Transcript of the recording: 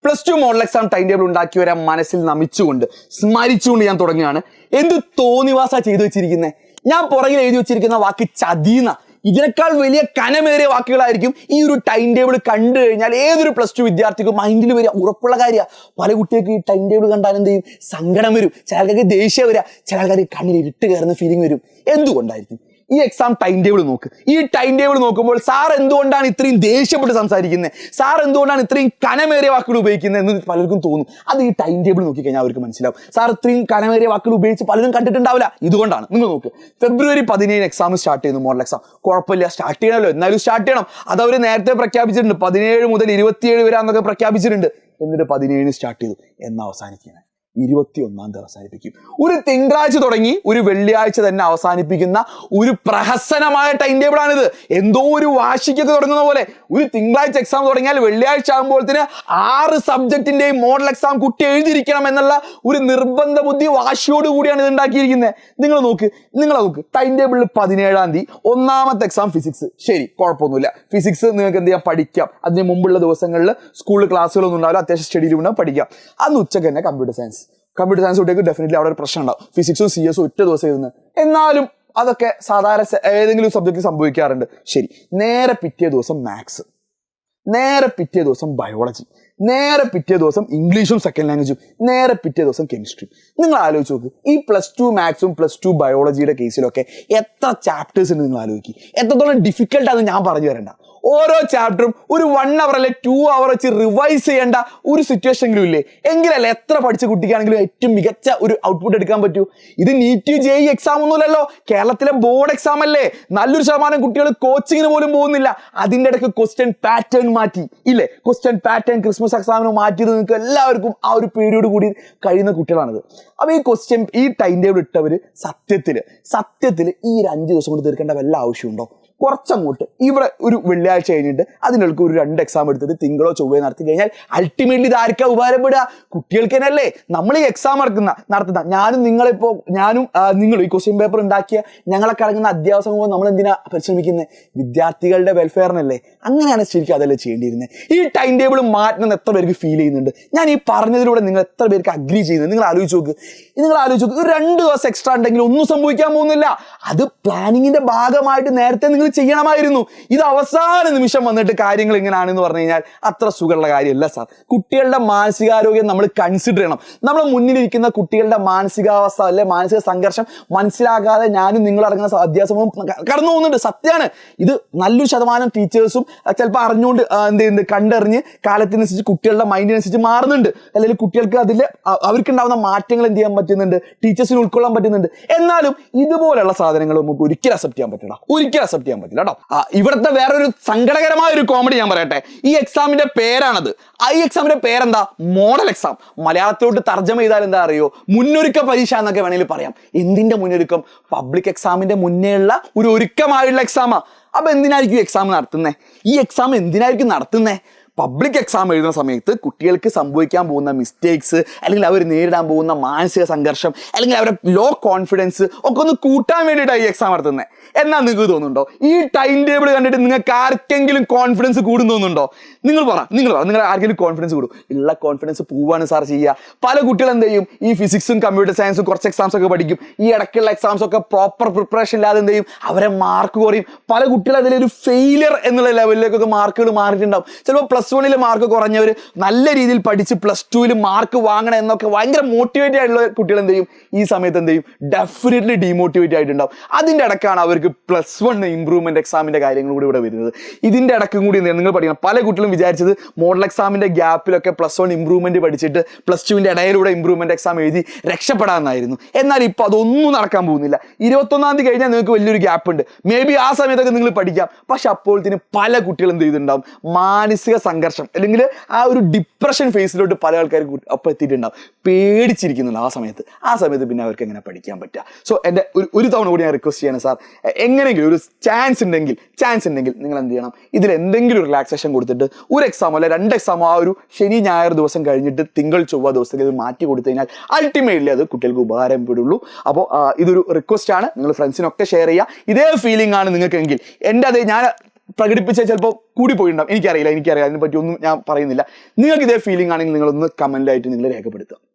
Plus two model exam time table ഉണ്ടാക്കിയവരെ മനസ്സിൽ നമിച്ചുകൊണ്ട് സ്മരിച്ചുകൊണ്ട് ഞാൻ തുടങ്ങുകയാണ്. എന്ത് തോന്നിവാസ ചെയ്തു വെച്ചിരിക്കുന്നത്. ഞാൻ പുറകിൽ എഴുതി വെച്ചിരിക്കുന്ന വാക്ക് ചതീന. ഇതിനേക്കാൾ വലിയ കനമേറിയ വാക്കുകളായിരിക്കും ഈ ഒരു ടൈം ടേബിൾ കണ്ടു കഴിഞ്ഞാൽ ഏതൊരു പ്ലസ് ടു വിദ്യാർത്ഥിക്കും മൈൻഡിൽ വരിക. ഉറപ്പുള്ള കാര്യമാണ്. പല കുട്ടികൾക്ക് ഈ ടൈം ടേബിൾ കണ്ടാൽ എന്ത് ചെയ്യും? സങ്കടം വരും. ചില ആൾക്കാർക്ക് ദേഷ്യം വരിക, ചില ആൾക്കാർക്ക് കണ്ണിൽ ഇരുട്ട് കയറുന്ന ഫീലിംഗ് വരും. എന്തുകൊണ്ടായിരിക്കും? ഈ എക്സാം ടൈം ടേബിൾ നോക്ക്. ഈ ടൈം ടേബിൾ നോക്കുമ്പോൾ സാർ എന്തുകൊണ്ടാണ് ഇത്രയും ദേഷ്യപ്പെട്ട് സംസാരിക്കുന്നത്, സാർ എന്തുകൊണ്ടാണ് ഇത്രയും കനമേറിയ വാക്കുകൾ ഉപയോഗിക്കുന്നത് എന്ന് പലർക്കും തോന്നും. അത് ഈ ടൈം ടേബിൾ നോക്കിക്കഴിഞ്ഞാൽ അവർക്ക് മനസ്സിലാവും. സാർ ഇത്രയും കനമേറിയ വാക്കുകൾ ഉപയോഗിച്ച് പലരും കണ്ടിട്ടുണ്ടാവില്ല. ഇതുകൊണ്ടാണ്. നിങ്ങൾ നോക്ക്, February 17 എക്സാം സ്റ്റാർട്ട് ചെയ്യുന്നു. മോഡൽ എക്സാം കുഴപ്പമില്ല, സ്റ്റാർട്ട് ചെയ്യണമല്ലോ, എന്നാലും സ്റ്റാർട്ട് ചെയ്യണം. അത് അവർ നേരത്തെ പ്രഖ്യാപിച്ചിട്ടുണ്ട്. 17 മുതൽ 27 വരെ എന്നൊക്കെ പ്രഖ്യാപിച്ചിട്ടുണ്ട്. എന്നിട്ട് 17 സ്റ്റാർട്ട് ചെയ്തു. എന്നാ അവസാനിക്കുകയാണ് 21 അവസാനിപ്പിക്കും. ഒരു തിങ്കളാഴ്ച തുടങ്ങി ഒരു വെള്ളിയാഴ്ച തന്നെ അവസാനിപ്പിക്കുന്ന ഒരു പ്രഹസനമായ ടൈം ടേബിൾ ആണിത്. എന്തോ ഒരു വാശിക്കൊക്കെ തുടങ്ങുന്ന പോലെ ഒരു തിങ്കളാഴ്ച എക്സാം തുടങ്ങിയാൽ വെള്ളിയാഴ്ച ആകുമ്പോഴത്തിന് 6 സബ്ജക്റ്റിന്റെയും മോഡൽ എക്സാം കുട്ടി എഴുതിയിരിക്കണം എന്നുള്ള ഒരു നിർബന്ധ ബുദ്ധി വാശിയോട് കൂടിയാണ് ഇത് ഉണ്ടാക്കിയിരിക്കുന്നത്. നിങ്ങൾ നോക്ക് ടൈം ടേബിളിൽ 17-ാം തീയതി ഒന്നാമത്തെ എക്സാം ഫിസിക്സ്. ശരി, കുഴപ്പമൊന്നുമില്ല. ഫിസിക്സ് നിങ്ങൾക്ക് എന്ത് ചെയ്യാം? പഠിക്കാം. അതിന് മുമ്പുള്ള ദിവസങ്ങളിൽ സ്കൂളിൽ ക്ലാസ്സുകളൊന്നും ഉണ്ടാവില്ല, അത്യാവശ്യം സ്റ്റഡി ഉണ്ടാവും, പഠിക്കാം. അന്ന് ഉച്ചക്ക് തന്നെ കമ്പ്യൂട്ടർ സയൻസ് കുട്ടികൾക്ക് ഡെഫിനറ്റ്ലി അവിടെ ഒരു പ്രശ്നം ഉണ്ടാവും. ഫിസിക്സും CS ഒറ്റ ദിവസം എഴുതുന്നത്. എന്നാലും അതൊക്കെ സാധാരണ ഏതെങ്കിലും സബ്ജക്റ്റ് സംഭവിക്കാറുണ്ട്. ശരി, നേരെ പിറ്റേ ദിവസം മാത്സ്, നേരെ പിറ്റേ ദിവസം ബയോളജി, നേരെ പിറ്റേ ദിവസം ഇംഗ്ലീഷും സെക്കൻഡ് ലാംഗ്വേജും, നേരെ പിറ്റേ ദിവസം കെമിസ്ട്രി. നിങ്ങൾ ആലോചിച്ച് നോക്ക്, ഈ പ്ലസ് ടു മാത്സും പ്ലസ് ടു ബയോളജിയുടെ കേസിലൊക്കെ എത്ര ചാപ്റ്റേഴ്സ് ഉണ്ട് നിങ്ങൾ ആലോചിക്കുക. എത്രത്തോളം ഡിഫിക്കൽട്ടാണെന്ന് ഞാൻ പറഞ്ഞു തരണ്ട. ഓരോ ചാപ്റ്ററും ഒരു 1 hour അല്ലെ 2 hour വെച്ച് റിവൈസ് ചെയ്യേണ്ട ഒരു സിറ്റുവേഷനെങ്കിലും ഇല്ലേ? എങ്കിലല്ല എത്ര പഠിച്ച കുട്ടിക്കാണെങ്കിലും ഏറ്റവും മികച്ച ഒരു ഔട്ട്പുട്ട് എടുക്കാൻ പറ്റൂ. ഇത് നീറ്റ് JEE എക്സാം ഒന്നുമല്ലല്ലോ, കേരളത്തിലെ ബോർഡ് എക്സാം അല്ലേ. നല്ലൊരു ശതമാനം കുട്ടികൾ കോച്ചിങ്ങിന് പോലും പോകുന്നില്ല. അതിൻ്റെ ഇടയ്ക്ക് ക്വസ്റ്റ്യൻ പാറ്റേൺ മാറ്റി ഇല്ലേ? ക്വസ്റ്റ്യൻ പാറ്റേൺ ക്രിസ്മസ് എക്സാമിന് മാറ്റിയത് നിങ്ങൾക്ക് എല്ലാവർക്കും ആ ഒരു പീരീഡ് കൂടി കഴിയുന്ന കുട്ടികളാണിത്. അപ്പോൾ ഈ ടൈം ടേബിൾ ഇട്ടവർ സത്യത്തിൽ ഈ 5 ദിവസം കൊണ്ട് തീർക്കേണ്ട വല്ല ആവശ്യമുണ്ടോ? കുറച്ചങ്ങോട്ട് ഇവിടെ ഒരു വെള്ളിയാഴ്ച കഴിഞ്ഞിട്ട് അതിനൊക്കെ ഒരു 2 എക്സാം എടുത്തിട്ട് തിങ്കളോ ചൊവ്വയോ നടത്തി കഴിഞ്ഞാൽ അൾട്ടിമേറ്റ്ലി ഇത് ആർക്കാ ഉപകാരപ്പെടുക? കുട്ടികൾക്ക് തന്നെയല്ലേ. നമ്മൾ ഈ എക്സാം നടത്തുന്ന നിങ്ങൾ ഈ ക്വസ്റ്റ്യൻ പേപ്പർ ഉണ്ടാക്കിയ ഞങ്ങളൊക്കെ അടങ്ങുന്ന അധ്യാപക സമൂഹം നമ്മൾ എന്തിനാ പരിശ്രമിക്കുന്നത്? വിദ്യാർത്ഥികളുടെ വെൽഫെയറിനല്ലേ. അങ്ങനെയാണ് ശരിക്കും അതല്ലേ ചെയ്യേണ്ടിയിരുന്നത്. ഈ ടൈം ടേബിൾ മാറ്റണം എത്ര പേർക്ക് ഫീൽ ചെയ്യുന്നുണ്ട്? ഞാൻ ഈ പറഞ്ഞതിലൂടെ നിങ്ങൾ എത്ര പേർക്ക് അഗ്രി ചെയ്യുന്നത്? നിങ്ങൾ ആലോചിച്ച് നോക്ക്. ഒരു 2 ദിവസം എക്സ്ട്രാ ഉണ്ടെങ്കിൽ ഒന്നും സംഭവിക്കാൻ പോകുന്നില്ല. അത് പ്ലാനിങ്ങിന്റെ ഭാഗമായിട്ട് നേരത്തെ നിങ്ങൾ ചെയ്യണമായിരുന്നു. ഇത് അവസാന നിമിഷം വന്നിട്ട് കാര്യങ്ങൾ ഇങ്ങനെയാണെന്ന് പറഞ്ഞു കഴിഞ്ഞാൽ അത്ര സുഖമുള്ള കാര്യമല്ല സാർ. കുട്ടികളുടെ മാനസികാരോഗ്യം നമ്മൾ കൺസിഡർ ചെയ്യണം. നമ്മൾ മുന്നിലിരിക്കുന്ന കുട്ടികളുടെ മാനസികാവസ്ഥ അല്ലെ മാനസിക സംഘർഷം മനസ്സിലാക്കാതെ ഞാനും നിങ്ങളടങ്ങുന്ന അധ്യാപകവും കടന്നു പോകുന്നുണ്ട്. സത്യമാണ്. ഇത് നല്ലൊരു ശതമാനം ടീച്ചേഴ്സും ചിലപ്പോൾ അറിഞ്ഞുകൊണ്ട് കണ്ടറിഞ്ഞ് കാലത്തിനനുസരിച്ച് കുട്ടികളുടെ മൈൻഡിനനുസരിച്ച് മാറുന്നുണ്ട്. അല്ലെങ്കിൽ കുട്ടികൾക്ക് അതിൽ അവർക്കുണ്ടാവുന്ന മാറ്റങ്ങൾ എന്ത് ചെയ്യാൻ പറ്റുന്നുണ്ട്? ടീച്ചേഴ്സിന് ഉൾക്കൊള്ളാൻ പറ്റുന്നുണ്ട്. എന്നാലും ഇതുപോലെയുള്ള സാധനങ്ങൾ നമുക്ക് ഒരിക്കലും അക്സെപ്റ്റ് ചെയ്യാൻ പറ്റില്ല പറ്റില്ല കേട്ടോ. ഇവിടുത്തെ വേറൊരു സങ്കടകരമായ ഒരു കോമഡി ഞാൻ പറയട്ടെ. ഈ എക്സാമിന്റെ പേരാണത്. ഈ എക്സാമിന്റെ പേരെന്താ? Model exam. മലയാളത്തിലോട്ട് തർജ്ജമ ചെയ്താൽ എന്താ അറിയോ? മുന്നൊരുക്ക പരീക്ഷ എന്നൊക്കെ വേണമെങ്കിൽ പറയാം. എന്തിന്റെ മുന്നൊരുക്കം? പബ്ലിക് എക്സാമിന്റെ മുന്നേ ഉള്ള ഒരു ഒരുക്കമായുള്ള എക്സാമാ. അപ്പൊ എന്തിനായിരിക്കും എക്സാം നടത്തുന്നത്? ഈ എക്സാം എന്തിനായിരിക്കും നടത്തുന്നത്? പബ്ലിക് എക്സാം എഴുതുന്ന സമയത്ത് കുട്ടികൾക്ക് സംഭവിക്കാൻ പോകുന്ന മിസ്റ്റേക്സ്, അല്ലെങ്കിൽ അവർ നേരിടാൻ പോകുന്ന മാനസിക സംഘർഷം, അല്ലെങ്കിൽ അവരുടെ ലോ കോൺഫിഡൻസ് ഒക്കെ ഒന്ന് കൂട്ടാൻ വേണ്ടിയിട്ടാണ് ഈ എക്സാം നടത്തുന്നത്. എന്നാൽ നിങ്ങൾക്ക് തോന്നുന്നുണ്ടോ ഈ ടൈം ടേബിൾ കണ്ടിട്ട് നിങ്ങൾക്ക് ആർക്കെങ്കിലും കോൺഫിഡൻസ് കൂടുന്നോന്നുണ്ടോ? നിങ്ങൾ പറ നിങ്ങൾ ആർക്കെങ്കിലും കോൺഫിഡൻസ് കൂടും? ഉള്ള കോൺഫിഡൻസ് പോവാണ് സാർ ചെയ്യുക. പല കുട്ടികൾ എന്ത് ചെയ്യും? ഈ ഫിസിക്സും കമ്പ്യൂട്ടർ സയൻസും കുറച്ച് എക്സാംസ് ഒക്കെ പഠിക്കും. ഈ ഇടയ്ക്കുള്ള എക്സാംസ് ഒക്കെ പ്രോപ്പർ പ്രിപ്പറേഷൻ ഇല്ലാതെ എന്ത് ചെയ്യും? അവരെ മാർക്ക് കുറയും. പല കുട്ടികൾ അതിലൊരു ഫെയിലിയർ എന്നുള്ള ലെവലിലേക്കൊക്കെ മാർക്കുകൾ മാറിയിട്ടുണ്ടാവും. ചിലപ്പോൾ പ്ലസ് 1 മാർക്ക് കുറഞ്ഞവർ നല്ല രീതിയിൽ പഠിച്ച് പ്ലസ് 2 മാർക്ക് വാങ്ങണം എന്നൊക്കെ ഭയങ്കര മോട്ടിവേറ്റ് ആയിട്ടുള്ള കുട്ടികൾ എന്ത് ചെയ്യും? ഈ സമയത്ത് എന്ത് ചെയ്യും? ഡെഫിനറ്റ്ലി ഡീമോട്ടിവേറ്റ് ആയിട്ടുണ്ടാവും. അതിൻ്റെ ഇടയ്ക്കാണ് അവർക്ക് പ്ലസ് 1 ഇംപ്രൂവ്മെന്റ് എക്സാമിന്റെ കാര്യങ്ങൾ കൂടി ഇവിടെ വരുന്നത്. ഇതിന്റെ ഇടയ്ക്കും കൂടി നിങ്ങൾ പഠിക്കണം. പല കുട്ടികളും വിചാരിച്ചത് മോഡൽ എക്സാമിന്റെ ഗ്യാപ്പിലൊക്കെ പ്ലസ് 1 ഇംപ്രൂവ്മെന്റ് പഠിച്ചിട്ട് പ്ലസ് 2 ഇടയിലൂടെ ഇംപ്രൂവ്മെന്റ് എക്സാം എഴുതി രക്ഷപ്പെടാമെന്നായിരുന്നു. എന്നാൽ ഇപ്പോൾ അതൊന്നും നടക്കാൻ പോകുന്നില്ല. 21 തീയതി കഴിഞ്ഞാൽ നിങ്ങൾക്ക് വലിയൊരു ഗ്യാപ്പ് ഉണ്ട്. മേ ബി ആ സമയത്തൊക്കെ നിങ്ങൾ പഠിക്കാം. പക്ഷെ അപ്പോഴത്തേന് പല കുട്ടികളും എന്ത് ചെയ്തിട്ടുണ്ടാവും? മാനസിക സംഘർഷം അല്ലെങ്കിൽ ആ ഒരു ഡിപ്രഷൻ ഫേസിലോട്ട് പല ആൾക്കാർ അപ്പം എത്തിയിട്ടുണ്ടാവും. പേടിച്ചിരിക്കുന്നുണ്ട് ആ സമയത്ത് പിന്നെ അവർക്ക് എങ്ങനെ പഠിക്കാൻ പറ്റുക? സോ എൻ്റെ ഒരു തവണ കൂടി ഞാൻ റിക്വസ്റ്റ് ചെയ്യണം സാർ, എങ്ങനെയെങ്കിലും ഒരു ചാൻസ് ഉണ്ടെങ്കിൽ നിങ്ങൾ എന്ത് ചെയ്യണം? ഇതിൽ എന്തെങ്കിലും റിലാക്സേഷൻ കൊടുത്തിട്ട് ഒരു എക്സാമോ അല്ലെ 2 എക്സാമോ ആ ഒരു ശനി ഞായർ ദിവസം കഴിഞ്ഞിട്ട് തിങ്കൾ ചൊവ്വ ദിവസത്തേക്ക് ഇത് മാറ്റി കൊടുത്തു കഴിഞ്ഞാൽ അൾട്ടിമേറ്റ്ലി അത് കുട്ടികൾക്ക് ഉപകാരപ്പെടുള്ളൂ. അപ്പോൾ ഇതൊരു റിക്വസ്റ്റ് ആണ്. നിങ്ങൾ ഫ്രണ്ട്സിനൊക്കെ ഷെയർ ചെയ്യുക. ഇതേ ഫീലിംഗ് ആണ് നിങ്ങൾക്കെങ്കിൽ എൻ്റെ ഞാൻ പ്രകടിപ്പിച്ചാൽ ചിലപ്പോൾ കൂടി പോയിട്ടുണ്ടാവും. എനിക്കറിയില്ല അതിനെ പറ്റി ഒന്നും ഞാൻ പറയുന്നില്ല. നിങ്ങൾക്ക് ഇതേ ഫീലിംഗ് ആണെങ്കിൽ നിങ്ങളൊന്ന് കമൻ്റായിട്ട് നിങ്ങൾ രേഖപ്പെടുത്തുക.